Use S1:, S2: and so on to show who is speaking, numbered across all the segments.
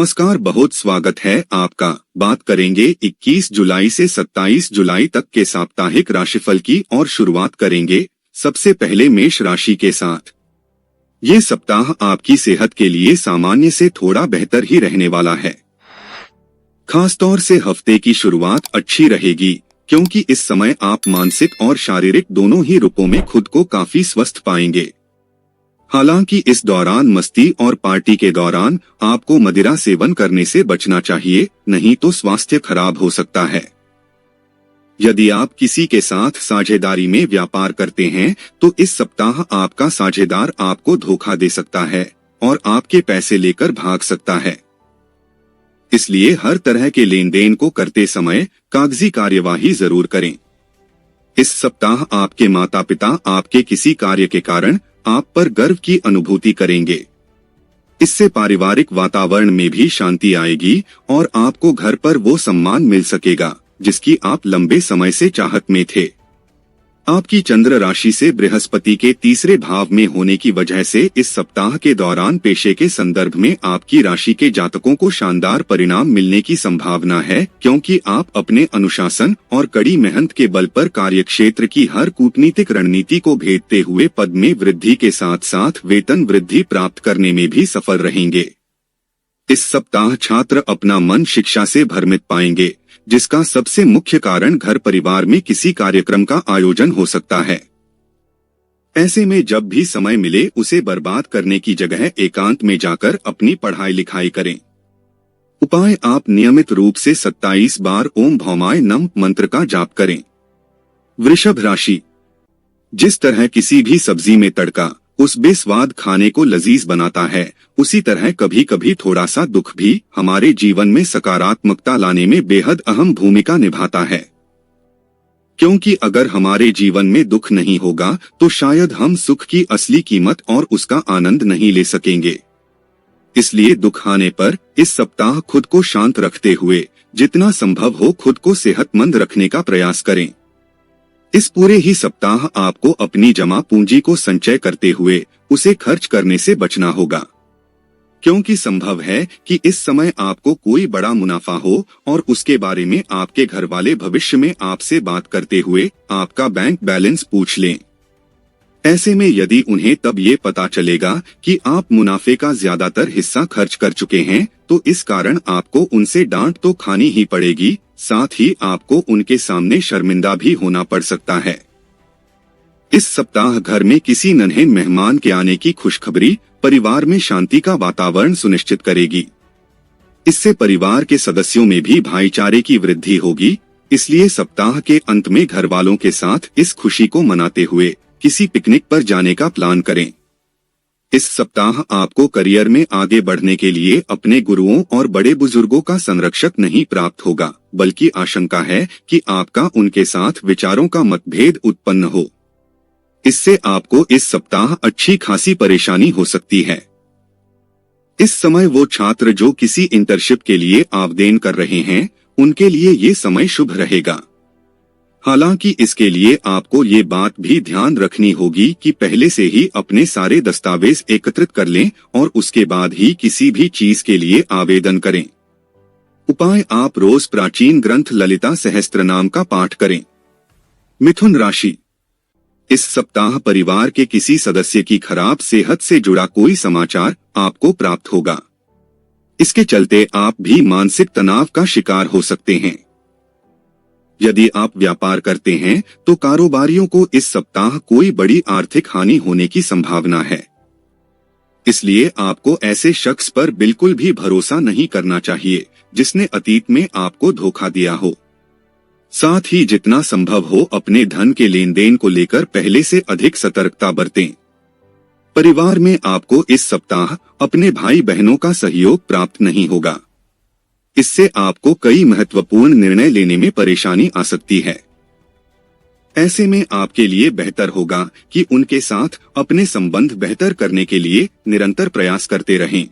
S1: नमस्कार, बहुत स्वागत है आपका। बात करेंगे 21 जुलाई से 27 जुलाई तक के साप्ताहिक राशिफल की और शुरुआत करेंगे सबसे पहले मेष राशि के साथ। ये सप्ताह आपकी सेहत के लिए सामान्य से थोड़ा बेहतर ही रहने वाला है। खासतौर से हफ्ते की शुरुआत अच्छी रहेगी क्योंकि इस समय आप मानसिक और शारीरिक दोनों ही रूपों में खुद को काफी स्वस्थ पाएंगे। हालांकि इस दौरान मस्ती और पार्टी के दौरान आपको मदिरा सेवन करने से बचना चाहिए, नहीं तो स्वास्थ्य खराब हो सकता है। यदि आप किसी के साथ साझेदारी में व्यापार करते हैं तो इस सप्ताह आपका साझेदार आपको धोखा दे सकता है और आपके पैसे लेकर भाग सकता है। इसलिए हर तरह के लेन देन को करते समय कागजी कार्यवाही जरूर करें। इस सप्ताह आपके माता पिता आपके किसी कार्य के कारण आप पर गर्व की अनुभूति करेंगे। इससे पारिवारिक वातावरण में भी शांति आएगी और आपको घर पर वो सम्मान मिल सकेगा जिसकी आप लंबे समय से चाहत में थे। आपकी चंद्र राशि से बृहस्पति के तीसरे भाव में होने की वजह से इस सप्ताह के दौरान पेशे के संदर्भ में आपकी राशि के जातकों को शानदार परिणाम मिलने की संभावना है, क्योंकि आप अपने अनुशासन और कड़ी मेहनत के बल पर कार्यक्षेत्र की हर कूटनीतिक रणनीति को भेदते हुए पद में वृद्धि के साथ साथ वेतन वृद्धि प्राप्त करने में भी सफल रहेंगे। इस सप्ताह छात्र अपना मन शिक्षा से भ्रमित पाएंगे, जिसका सबसे मुख्य कारण घर परिवार में किसी कार्यक्रम का आयोजन हो सकता है। ऐसे में जब भी समय मिले उसे बर्बाद करने की जगह एकांत में जाकर अपनी पढ़ाई लिखाई करें। उपाय, आप नियमित रूप से 27 बार ओम भौमाय नमः मंत्र का जाप करें। वृषभ राशि, जिस तरह किसी भी सब्जी में तड़का उस बेस्वाद खाने को लजीज बनाता है, उसी तरह कभी कभी थोड़ा सा दुख भी हमारे जीवन में सकारात्मकता लाने में बेहद अहम भूमिका निभाता है। क्योंकि अगर हमारे जीवन में दुख नहीं होगा तो शायद हम सुख की असली कीमत और उसका आनंद नहीं ले सकेंगे। इसलिए दुख आने पर इस सप्ताह खुद को शांत रखते हुए जितना संभव हो खुद को सेहतमंद रखने का प्रयास करें। इस पूरे ही सप्ताह आपको अपनी जमा पूंजी को संचय करते हुए उसे खर्च करने से बचना होगा, क्योंकि संभव है कि इस समय आपको कोई बड़ा मुनाफा हो और उसके बारे में आपके घर वाले भविष्य में आपसे बात करते हुए आपका बैंक बैलेंस पूछ लें। ऐसे में यदि उन्हें तब ये पता चलेगा कि आप मुनाफे का ज्यादातर हिस्सा खर्च कर चुके हैं तो इस कारण आपको उनसे डांट तो खानी ही पड़ेगी, साथ ही आपको उनके सामने शर्मिंदा भी होना पड़ सकता है। इस सप्ताह घर में किसी नन्हे मेहमान के आने की खुशखबरी परिवार में शांति का वातावरण सुनिश्चित करेगी। इससे परिवार के सदस्यों में भी भाईचारे की वृद्धि होगी। इसलिए सप्ताह के अंत में घर वालों के साथ इस खुशी को मनाते हुए किसी पिकनिक पर जाने का प्लान करें। इस सप्ताह आपको करियर में आगे बढ़ने के लिए अपने गुरुओं और बड़े बुजुर्गों का संरक्षक नहीं प्राप्त होगा, बल्कि आशंका है कि आपका उनके साथ विचारों का मतभेद उत्पन्न हो। इससे आपको इस सप्ताह अच्छी खासी परेशानी हो सकती है। इस समय वो छात्र जो किसी इंटर्नशिप के लिए आवेदन कर रहे हैं उनके लिए ये समय शुभ रहेगा। हालांकि इसके लिए आपको ये बात भी ध्यान रखनी होगी कि पहले से ही अपने सारे दस्तावेज एकत्रित कर लें और उसके बाद ही किसी भी चीज के लिए आवेदन करें। उपाय, आप रोज प्राचीन ग्रंथ ललिता सहस्त्रनाम का पाठ करें। मिथुन राशि, इस सप्ताह परिवार के किसी सदस्य की खराब सेहत से जुड़ा कोई समाचार आपको प्राप्त होगा। इसके चलते आप भी मानसिक तनाव का शिकार हो सकते हैं। यदि आप व्यापार करते हैं तो कारोबारियों को इस सप्ताह कोई बड़ी आर्थिक हानि होने की संभावना है। इसलिए आपको ऐसे शख्स पर बिल्कुल भी भरोसा नहीं करना चाहिए जिसने अतीत में आपको धोखा दिया हो। साथ ही जितना संभव हो अपने धन के लेन देन को लेकर पहले से अधिक सतर्कता बरतें। परिवार में आपको इस सप्ताह अपने भाई बहनों का सहयोग प्राप्त नहीं होगा। इससे आपको कई महत्वपूर्ण निर्णय लेने में परेशानी आ सकती है। ऐसे में आपके लिए बेहतर होगा कि उनके साथ अपने संबंध बेहतर करने के लिए निरंतर प्रयास करते रहें।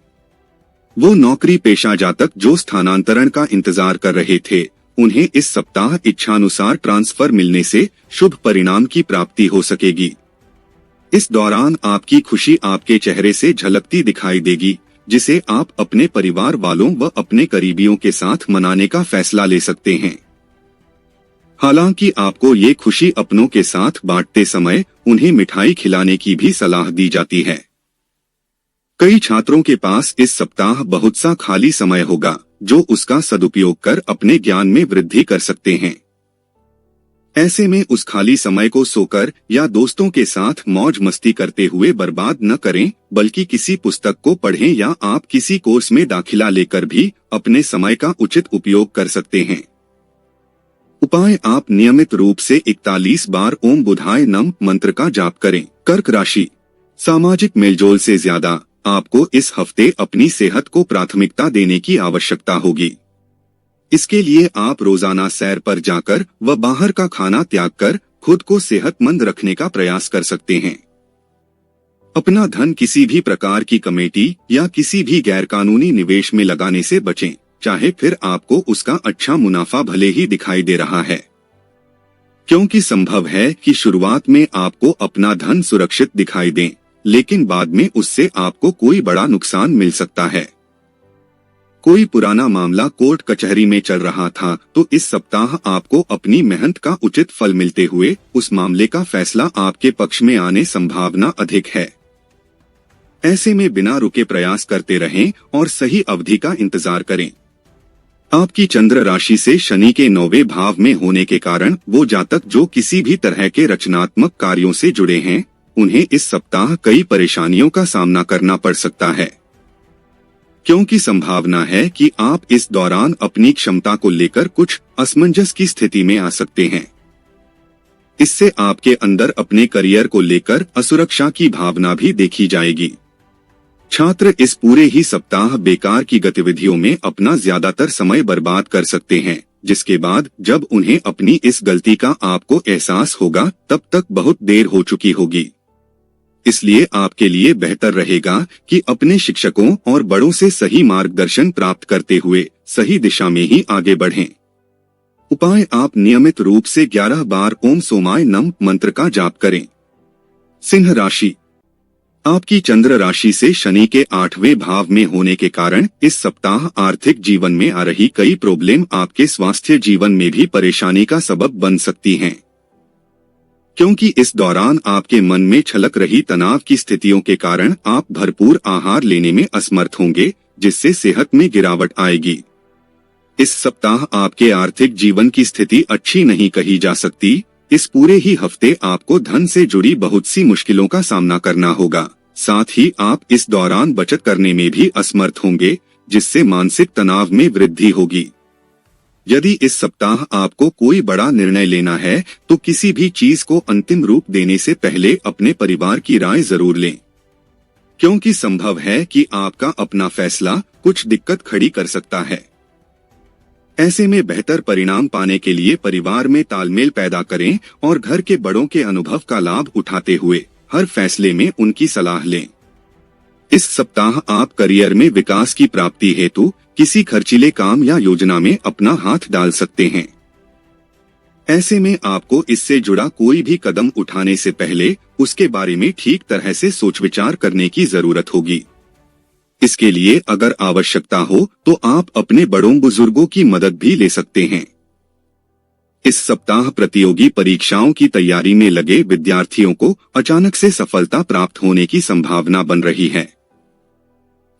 S1: वो नौकरी पेशा जातक जो स्थानांतरण का इंतजार कर रहे थे उन्हें इस सप्ताह इच्छानुसार ट्रांसफर मिलने से शुभ परिणाम की प्राप्ति हो सकेगी। इस दौरान आपकी खुशी आपके चेहरे से झलकती दिखाई देगी, जिसे आप अपने परिवार वालों व अपने करीबियों के साथ मनाने का फैसला ले सकते हैं। हालांकि आपको ये खुशी अपनों के साथ बांटते समय उन्हें मिठाई खिलाने की भी सलाह दी जाती है। कई छात्रों के पास इस सप्ताह बहुत सा खाली समय होगा, जो उसका सदुपयोग कर अपने ज्ञान में वृद्धि कर सकते हैं। ऐसे में उस खाली समय को सोकर या दोस्तों के साथ मौज मस्ती करते हुए बर्बाद न करें, बल्कि किसी पुस्तक को पढ़ें या आप किसी कोर्स में दाखिला लेकर भी अपने समय का उचित उपयोग कर सकते हैं। उपाय: आप नियमित रूप से 41 बार ओम बुधाय नमः मंत्र का जाप करें। कर्क राशि, सामाजिक मेलजोल से ज्यादा आपको इस हफ्ते अपनी सेहत को प्राथमिकता देने की आवश्यकता होगी। इसके लिए आप रोजाना सैर पर जाकर व बाहर का खाना त्याग कर खुद को सेहतमंद रखने का प्रयास कर सकते हैं। अपना धन किसी भी प्रकार की कमेटी या किसी भी गैरकानूनी निवेश में लगाने से बचें, चाहे फिर आपको उसका अच्छा मुनाफा भले ही दिखाई दे रहा है, क्योंकि संभव है कि शुरुआत में आपको अपना धन सुरक्षित दिखाई दे, लेकिन बाद में उससे आपको कोई बड़ा नुकसान मिल सकता है। कोई पुराना मामला कोर्ट कचहरी में चल रहा था तो इस सप्ताह आपको अपनी मेहनत का उचित फल मिलते हुए उस मामले का फैसला आपके पक्ष में आने संभावना अधिक है। ऐसे में बिना रुके प्रयास करते रहें और सही अवधि का इंतजार करें। आपकी चंद्र राशि से शनि के 9वें भाव में होने के कारण वो जातक जो किसी भी तरह के रचनात्मक कार्यों से जुड़े हैं, उन्हें इस सप्ताह कई परेशानियों का सामना करना पड़ सकता है, क्योंकि संभावना है कि आप इस दौरान अपनी क्षमता को लेकर कुछ असमंजस की स्थिति में आ सकते हैं। इससे आपके अंदर अपने करियर को लेकर असुरक्षा की भावना भी देखी जाएगी। छात्र इस पूरे ही सप्ताह बेकार की गतिविधियों में अपना ज्यादातर समय बर्बाद कर सकते हैं, जिसके बाद जब उन्हें अपनी इस गलती का आपको एहसास होगा तब तक बहुत देर हो चुकी होगी। इसलिए आपके लिए बेहतर रहेगा कि अपने शिक्षकों और बड़ों से सही मार्गदर्शन प्राप्त करते हुए सही दिशा में ही आगे बढ़ें। उपाय: आप नियमित रूप से 11 बार ओम सोमाय नमः मंत्र का जाप करें। सिंह राशि, आपकी चंद्र राशि से शनि के 8वें भाव में होने के कारण इस सप्ताह आर्थिक जीवन में आ रही कई प्रॉब्लम आपके स्वास्थ्य जीवन में भी परेशानी का सबब बन सकती हैं, क्योंकि इस दौरान आपके मन में छलक रही तनाव की स्थितियों के कारण आप भरपूर आहार लेने में असमर्थ होंगे, जिससे सेहत में गिरावट आएगी। इस सप्ताह आपके आर्थिक जीवन की स्थिति अच्छी नहीं कही जा सकती। इस पूरे ही हफ्ते आपको धन से जुड़ी बहुत सी मुश्किलों का सामना करना होगा। साथ ही आप इस दौरान बचत करने में भी असमर्थ होंगे, जिससे मानसिक तनाव में वृद्धि होगी। यदि इस सप्ताह आपको कोई बड़ा निर्णय लेना है तो किसी भी चीज को अंतिम रूप देने से पहले अपने परिवार की राय जरूर लें, क्योंकि संभव है कि आपका अपना फैसला कुछ दिक्कत खड़ी कर सकता है। ऐसे में बेहतर परिणाम पाने के लिए परिवार में तालमेल पैदा करें और घर के बड़ों के अनुभव का लाभ उठाते हुए हर फैसले में उनकी सलाह लें। इस सप्ताह आप करियर में विकास की प्राप्ति हेतु किसी खर्चीले काम या योजना में अपना हाथ डाल सकते हैं। ऐसे में आपको इससे जुड़ा कोई भी कदम उठाने से पहले उसके बारे में ठीक तरह से सोच विचार करने की जरूरत होगी। इसके लिए अगर आवश्यकता हो तो आप अपने बड़ों बुजुर्गों की मदद भी ले सकते हैं। इस सप्ताह प्रतियोगी परीक्षाओं की तैयारी में लगे विद्यार्थियों को अचानक से सफलता प्राप्त होने की संभावना बन रही है।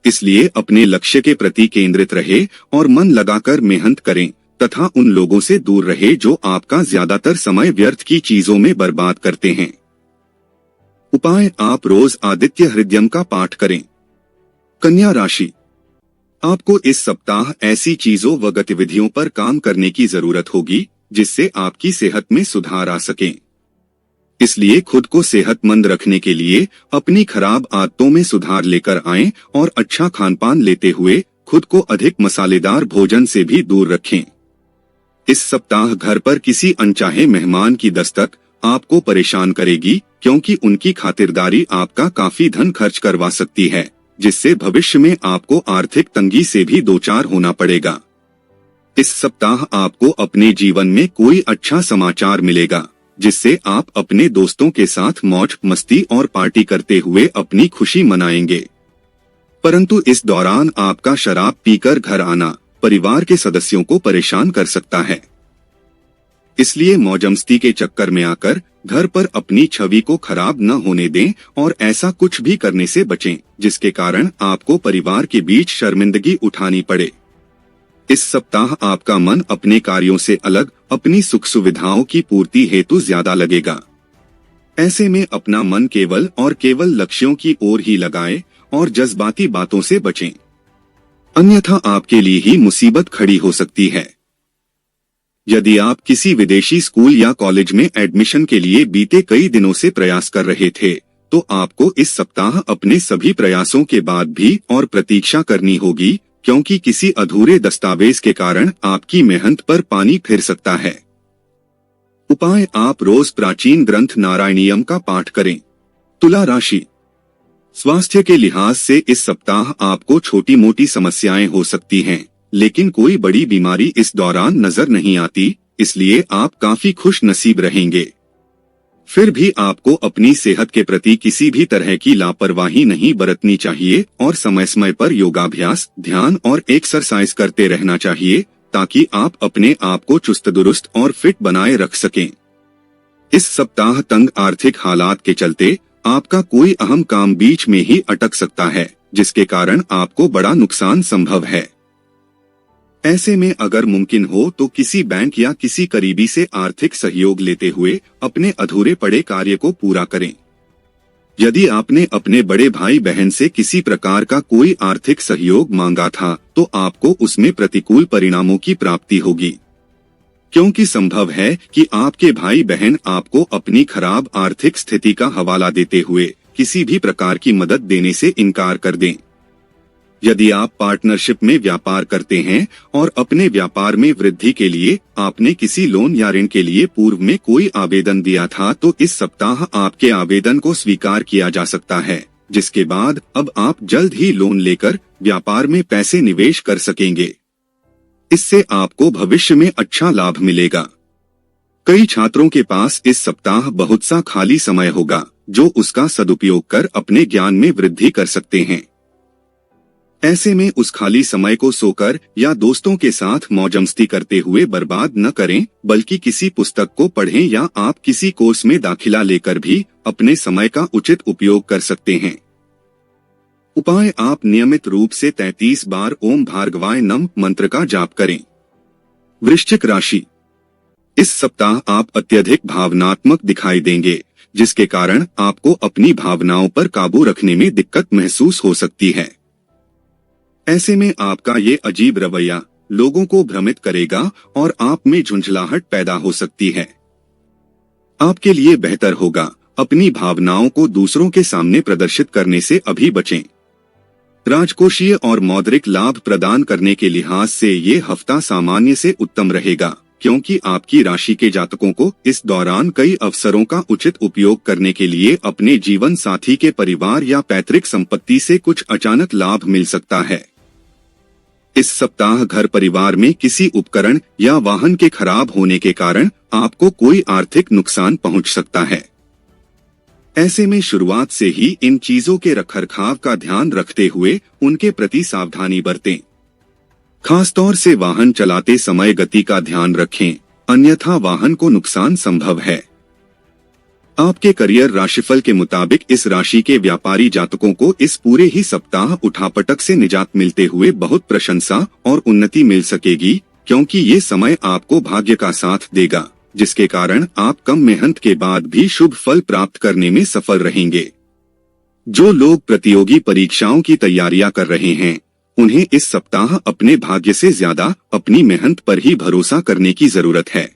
S1: इसलिए अपने लक्ष्य के प्रति केंद्रित रहे और मन लगाकर मेहनत करें तथा उन लोगों से दूर रहे जो आपका ज्यादातर समय व्यर्थ की चीजों में बर्बाद करते हैं। उपाय: आप रोज आदित्य हृदयम का पाठ करें। कन्या राशि, आपको इस सप्ताह ऐसी चीजों व गतिविधियों पर काम करने की जरूरत होगी जिससे आपकी सेहत में सुधार आ सके। इसलिए खुद को सेहतमंद रखने के लिए अपनी खराब आदतों में सुधार लेकर आएं और अच्छा खानपान लेते हुए खुद को अधिक मसालेदार भोजन से भी दूर रखें। इस सप्ताह घर पर किसी अनचाहे मेहमान की दस्तक आपको परेशान करेगी, क्योंकि उनकी खातिरदारी आपका काफी धन खर्च करवा सकती है, जिससे भविष्य में आपको आर्थिक तंगी से भी दो चार होना पड़ेगा। इस सप्ताह आपको अपने जीवन में कोई अच्छा समाचार मिलेगा, जिससे आप अपने दोस्तों के साथ मौज मस्ती और पार्टी करते हुए अपनी खुशी मनाएंगे। परंतु इस दौरान आपका शराब पीकर घर आना परिवार के सदस्यों को परेशान कर सकता है। इसलिए मौजमस्ती के चक्कर में आकर घर पर अपनी छवि को खराब न होने दें और ऐसा कुछ भी करने से बचें जिसके कारण आपको परिवार के बीच शर्मिंदगी उठानी पड़े। इस सप्ताह आपका मन अपने कार्यों से अलग अपनी सुख सुविधाओं की पूर्ति हेतु ज्यादा लगेगा। ऐसे में अपना मन केवल और केवल लक्ष्यों की ओर ही लगाएं और जज्बाती बातों से बचें, अन्यथा आपके लिए ही मुसीबत खड़ी हो सकती है। यदि आप किसी विदेशी स्कूल या कॉलेज में एडमिशन के लिए बीते कई दिनों से प्रयास कर रहे थे, तो आपको इस सप्ताह अपने सभी प्रयासों के बाद भी और प्रतीक्षा करनी होगी, क्योंकि किसी अधूरे दस्तावेज के कारण आपकी मेहनत पर पानी फिर सकता है। उपाय, आप रोज प्राचीन ग्रंथ नारायणीयम का पाठ करें। तुला राशि, स्वास्थ्य के लिहाज से इस सप्ताह आपको छोटी मोटी समस्याएं हो सकती हैं, लेकिन कोई बड़ी बीमारी इस दौरान नजर नहीं आती, इसलिए आप काफी खुश नसीब रहेंगे। फिर भी आपको अपनी सेहत के प्रति किसी भी तरह की लापरवाही नहीं बरतनी चाहिए और समय समय पर योगाभ्यास, ध्यान और एक्सरसाइज करते रहना चाहिए ताकि आप अपने आप को चुस्त दुरुस्त और फिट बनाए रख सकें। इस सप्ताह तंग आर्थिक हालात के चलते आपका कोई अहम काम बीच में ही अटक सकता है, जिसके कारण आपको बड़ा नुकसान संभव है। ऐसे में अगर मुमकिन हो तो किसी बैंक या किसी करीबी से आर्थिक सहयोग लेते हुए अपने अधूरे पड़े कार्य को पूरा करें। यदि आपने अपने बड़े भाई बहन से किसी प्रकार का कोई आर्थिक सहयोग मांगा था, तो आपको उसमें प्रतिकूल परिणामों की प्राप्ति होगी, क्योंकि संभव है कि आपके भाई बहन आपको अपनी खराब आर्थिक स्थिति का हवाला देते हुए किसी भी प्रकार की मदद देने से इनकार कर दें। यदि आप पार्टनरशिप में व्यापार करते हैं और अपने व्यापार में वृद्धि के लिए आपने किसी लोन या ऋण के लिए पूर्व में कोई आवेदन दिया था, तो इस सप्ताह आपके आवेदन को स्वीकार किया जा सकता है, जिसके बाद अब आप जल्द ही लोन लेकर व्यापार में पैसे निवेश कर सकेंगे। इससे आपको भविष्य में अच्छा लाभ मिलेगा। कई छात्रों के पास इस सप्ताह बहुत सा खाली समय होगा, जो उसका सदुपयोग कर अपने ज्ञान में वृद्धि कर सकते हैं। ऐसे में उस खाली समय को सोकर या दोस्तों के साथ मौजमस्ती करते हुए बर्बाद न करें, बल्कि किसी पुस्तक को पढ़ें या आप किसी कोर्स में दाखिला लेकर भी अपने समय का उचित उपयोग कर सकते हैं। उपाय, आप नियमित रूप से 33 बार ओम भार्गवाय नम मंत्र का जाप करें। वृश्चिक राशि, इस सप्ताह आप अत्यधिक भावनात्मक दिखाई देंगे, जिसके कारण आपको अपनी भावनाओं पर काबू रखने में दिक्कत महसूस हो सकती है। ऐसे में आपका ये अजीब रवैया लोगों को भ्रमित करेगा और आप में झुंझलाहट पैदा हो सकती है। आपके लिए बेहतर होगा अपनी भावनाओं को दूसरों के सामने प्रदर्शित करने से अभी बचें। राजकोषीय और मौद्रिक लाभ प्रदान करने के लिहाज से ये हफ्ता सामान्य से उत्तम रहेगा, क्योंकि आपकी राशि के जातकों को इस दौरान कई अवसरों का उचित उपयोग करने के लिए अपने जीवन साथी के परिवार या पैतृक संपत्ति से कुछ अचानक लाभ मिल सकता है। इस सप्ताह घर परिवार में किसी उपकरण या वाहन के खराब होने के कारण आपको कोई आर्थिक नुकसान पहुंच सकता है। ऐसे में शुरुआत से ही इन चीजों के रखरखाव का ध्यान रखते हुए उनके प्रति सावधानी बरतें। खासतौर से वाहन चलाते समय गति का ध्यान रखें, अन्यथा वाहन को नुकसान संभव है। आपके करियर राशिफल के मुताबिक इस राशि के व्यापारी जातकों को इस पूरे ही सप्ताह उठापटक से निजात मिलते हुए बहुत प्रशंसा और उन्नति मिल सकेगी, क्योंकि ये समय आपको भाग्य का साथ देगा, जिसके कारण आप कम मेहनत के बाद भी शुभ फल प्राप्त करने में सफल रहेंगे। जो लोग प्रतियोगी परीक्षाओं की तैयारियां कर रहे हैं, उन्हें इस सप्ताह अपने भाग्य से ज्यादा अपनी मेहनत पर ही भरोसा करने की जरूरत है,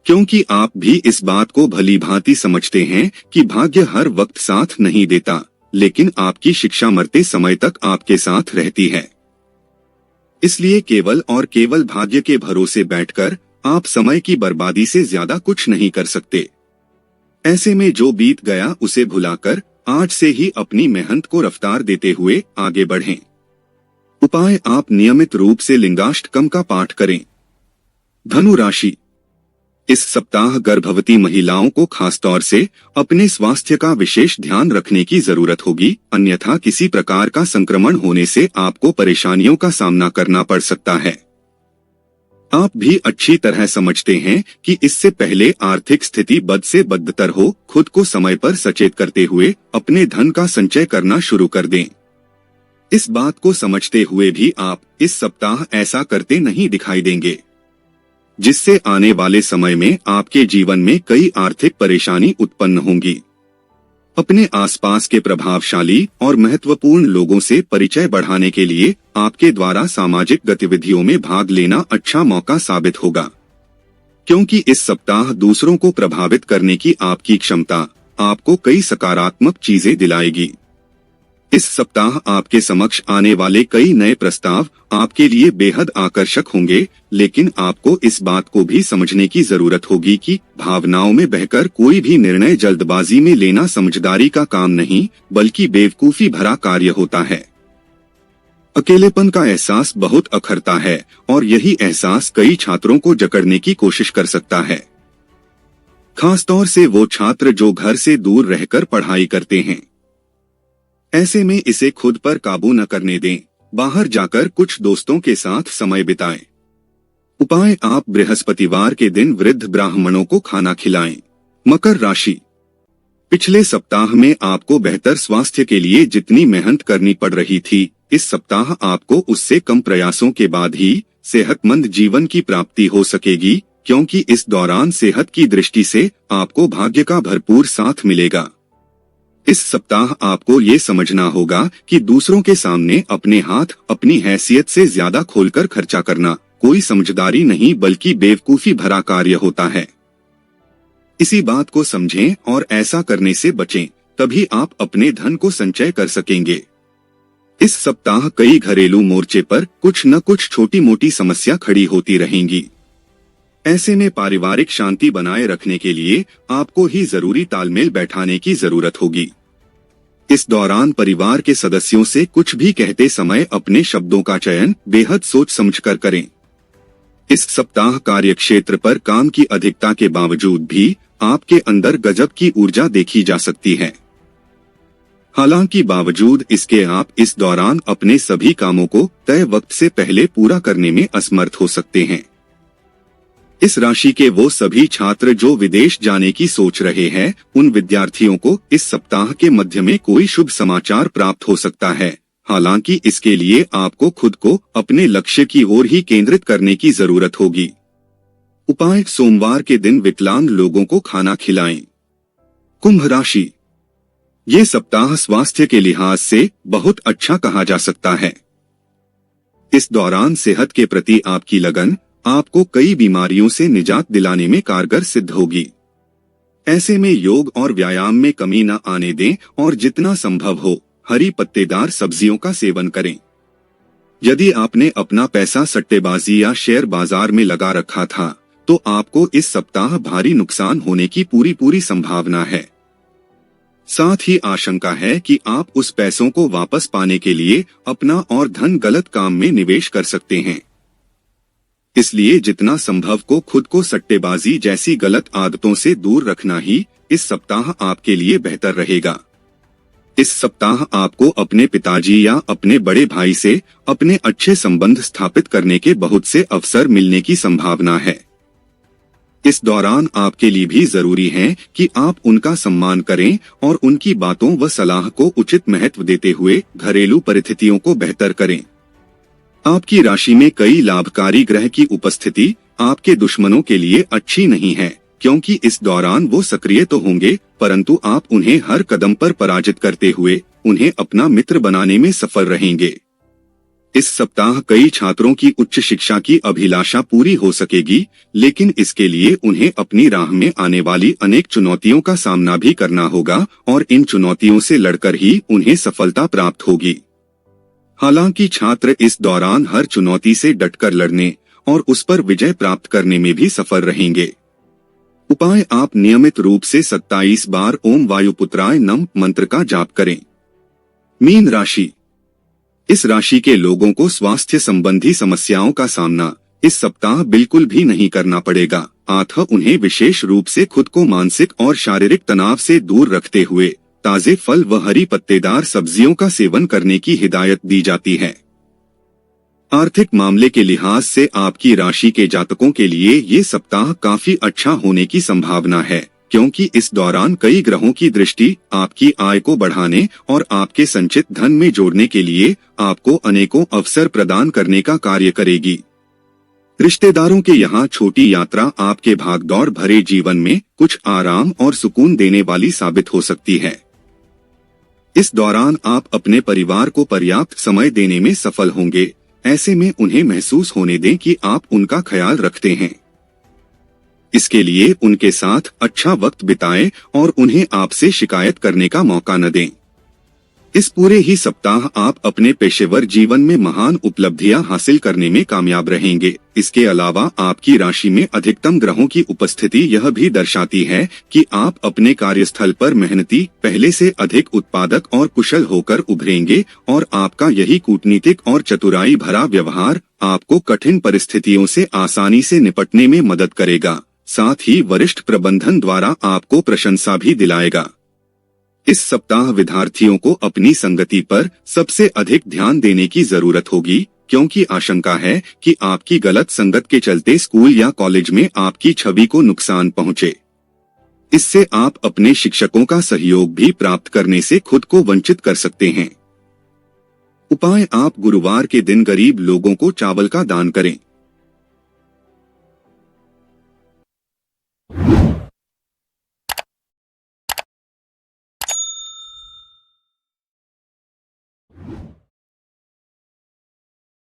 S1: क्योंकि आप भी इस बात को भली भांति समझते हैं कि भाग्य हर वक्त साथ नहीं देता, लेकिन आपकी शिक्षा मरते समय तक आपके साथ रहती है। इसलिए केवल और केवल भाग्य के भरोसे बैठकर आप समय की बर्बादी से ज्यादा कुछ नहीं कर सकते। ऐसे में जो बीत गया उसे भुलाकर आज से ही अपनी मेहनत को रफ्तार देते हुए आगे बढ़ें। उपाय, आप नियमित रूप से लिंगाष्टकम का पाठ करें। धनु राशि, इस सप्ताह गर्भवती महिलाओं को खासतौर से अपने स्वास्थ्य का विशेष ध्यान रखने की जरूरत होगी, अन्यथा किसी प्रकार का संक्रमण होने से आपको परेशानियों का सामना करना पड़ सकता है। आप भी अच्छी तरह समझते हैं कि इससे पहले आर्थिक स्थिति बद से बदतर हो, खुद को समय पर सचेत करते हुए अपने धन का संचय करना शुरू कर दें। इस बात को समझते हुए भी आप इस सप्ताह ऐसा करते नहीं दिखाई देंगे, जिससे आने वाले समय में आपके जीवन में कई आर्थिक परेशानी उत्पन्न होंगी। अपने आसपास के प्रभावशाली और महत्वपूर्ण लोगों से परिचय बढ़ाने के लिए आपके द्वारा सामाजिक गतिविधियों में भाग लेना अच्छा मौका साबित होगा, क्योंकि इस सप्ताह दूसरों को प्रभावित करने की आपकी क्षमता आपको कई सकारात्मक चीजें दिलाएगी। इस सप्ताह आपके समक्ष आने वाले कई नए प्रस्ताव आपके लिए बेहद आकर्षक होंगे, लेकिन आपको इस बात को भी समझने की जरूरत होगी कि भावनाओं में बहकर कोई भी निर्णय जल्दबाजी में लेना समझदारी का काम नहीं, बल्कि बेवकूफी भरा कार्य होता है। अकेलेपन का एहसास बहुत अखरता है और यही एहसास कई छात्रों को जकड़ने की कोशिश कर सकता है, खासतौर से वो छात्र जो घर से दूर रहकर पढ़ाई करते हैं। ऐसे में इसे खुद पर काबू न करने दें, बाहर जाकर कुछ दोस्तों के साथ समय बिताएं। उपाय: आप बृहस्पतिवार के दिन वृद्ध ब्राह्मणों को खाना खिलाएं। मकर राशि, पिछले सप्ताह में आपको बेहतर स्वास्थ्य के लिए जितनी मेहनत करनी पड़ रही थी, इस सप्ताह आपको उससे कम प्रयासों के बाद ही सेहतमंद जीवन की प्राप्ति हो सकेगी, क्योंकि इस दौरान सेहत की दृष्टि से आपको भाग्य का भरपूर साथ मिलेगा। इस सप्ताह आपको ये समझना होगा कि दूसरों के सामने अपने हाथ अपनी हैसियत से ज्यादा खोलकर खर्चा करना कोई समझदारी नहीं, बल्कि बेवकूफी भरा कार्य होता है। इसी बात को समझें और ऐसा करने से बचें, तभी आप अपने धन को संचय कर सकेंगे। इस सप्ताह कई घरेलू मोर्चे पर कुछ न कुछ छोटी मोटी समस्या खड़ी होती रहेंगी। ऐसे में पारिवारिक शांति बनाए रखने के लिए आपको ही जरूरी तालमेल बैठाने की जरूरत होगी। इस दौरान परिवार के सदस्यों से कुछ भी कहते समय अपने शब्दों का चयन बेहद सोच समझकर करें। इस सप्ताह कार्यक्षेत्र पर काम की अधिकता के बावजूद भी आपके अंदर गजब की ऊर्जा देखी जा सकती है। हालांकि बावजूद इसके आप इस दौरान अपने सभी कामों को तय वक्त से पहले पूरा करने में असमर्थ हो सकते हैं। इस राशि के वो सभी छात्र जो विदेश जाने की सोच रहे हैं, उन विद्यार्थियों को इस सप्ताह के मध्य में कोई शुभ समाचार प्राप्त हो सकता है। हालांकि इसके लिए आपको खुद को अपने लक्ष्य की ओर ही केंद्रित करने की जरूरत होगी। उपाय: सोमवार के दिन विकलांग लोगों को खाना खिलाएं। कुंभ राशि, ये सप्ताह स्वास्थ्य के लिहाज से बहुत अच्छा कहा जा सकता है। इस दौरान सेहत के प्रति आपकी लगन आपको कई बीमारियों से निजात दिलाने में कारगर सिद्ध होगी। ऐसे में योग और व्यायाम में कमी न आने दें और जितना संभव हो हरी पत्तेदार सब्जियों का सेवन करें। यदि आपने अपना पैसा सट्टेबाजी या शेयर बाजार में लगा रखा था, तो आपको इस सप्ताह भारी नुकसान होने की पूरी संभावना है। साथ ही आशंका है कि आप उस पैसों को वापस पाने के लिए अपना और धन गलत काम में निवेश कर सकते हैं। इसलिए जितना संभव को खुद को सट्टेबाजी जैसी गलत आदतों से दूर रखना ही इस सप्ताह आपके लिए बेहतर रहेगा। इस सप्ताह आपको अपने पिताजी या अपने बड़े भाई से अपने अच्छे संबंध स्थापित करने के बहुत से अवसर मिलने की संभावना है। इस दौरान आपके लिए भी जरूरी है कि आप उनका सम्मान करें और उनकी बातों व सलाह को उचित महत्व देते हुए घरेलू परिस्थितियों को बेहतर करें। आपकी राशि में कई लाभकारी ग्रह की उपस्थिति आपके दुश्मनों के लिए अच्छी नहीं है, क्योंकि इस दौरान वो सक्रिय तो होंगे, परंतु आप उन्हें हर कदम पर पराजित करते हुए उन्हें अपना मित्र बनाने में सफल रहेंगे। इस सप्ताह कई छात्रों की उच्च शिक्षा की अभिलाषा पूरी हो सकेगी, लेकिन इसके लिए उन्हें अपनी राह में आने वाली अनेक चुनौतियों का सामना भी करना होगा और इन चुनौतियों से लड़कर ही उन्हें सफलता प्राप्त होगी। हालांकि छात्र इस दौरान हर चुनौती से डटकर लड़ने और उस पर विजय प्राप्त करने में भी सफल रहेंगे। उपाय: आप नियमित रूप से 27 बार ओम वायुपुत्राय नमः मंत्र का जाप करें। मीन राशि, इस राशि के लोगों को स्वास्थ्य संबंधी समस्याओं का सामना इस सप्ताह बिल्कुल भी नहीं करना पड़ेगा। अतः उन्हें विशेष रूप से खुद को मानसिक और शारीरिक तनाव से दूर रखते हुए ताजे फल व हरी पत्तेदार सब्जियों का सेवन करने की हिदायत दी जाती है। आर्थिक मामले के लिहाज से आपकी राशि के जातकों के लिए ये सप्ताह काफी अच्छा होने की संभावना है, क्योंकि इस दौरान कई ग्रहों की दृष्टि आपकी आय को बढ़ाने और आपके संचित धन में जोड़ने के लिए आपको अनेकों अवसर प्रदान करने का कार्य करेगी। रिश्तेदारों के यहाँ छोटी यात्रा आपके भागदौड़ भरे जीवन में कुछ आराम और सुकून देने वाली साबित हो सकती है। इस दौरान आप अपने परिवार को पर्याप्त समय देने में सफल होंगे। ऐसे में उन्हें महसूस होने दें कि आप उनका ख्याल रखते हैं। इसके लिए उनके साथ अच्छा वक्त बिताएं और उन्हें आपसे शिकायत करने का मौका न दें। इस पूरे ही सप्ताह आप अपने पेशेवर जीवन में महान उपलब्धियां हासिल करने में कामयाब रहेंगे। इसके अलावा आपकी राशि में अधिकतम ग्रहों की उपस्थिति यह भी दर्शाती है कि आप अपने कार्यस्थल पर मेहनती, पहले से अधिक उत्पादक और कुशल होकर उभरेंगे और आपका यही कूटनीतिक और चतुराई भरा व्यवहार आपको कठिन परिस्थितियों से आसानी से निपटने में मदद करेगा। साथ ही वरिष्ठ प्रबंधन द्वारा आपको प्रशंसा भी दिलाएगा। इस सप्ताह विद्यार्थियों को अपनी संगति पर सबसे अधिक ध्यान देने की जरूरत होगी, क्योंकि आशंका है कि आपकी गलत संगत के चलते स्कूल या कॉलेज में आपकी छवि को नुकसान पहुंचे। इससे आप अपने शिक्षकों का सहयोग भी प्राप्त करने से खुद को वंचित कर सकते हैं। उपाय: आप गुरुवार के दिन गरीब लोगों को चावल का दान करें।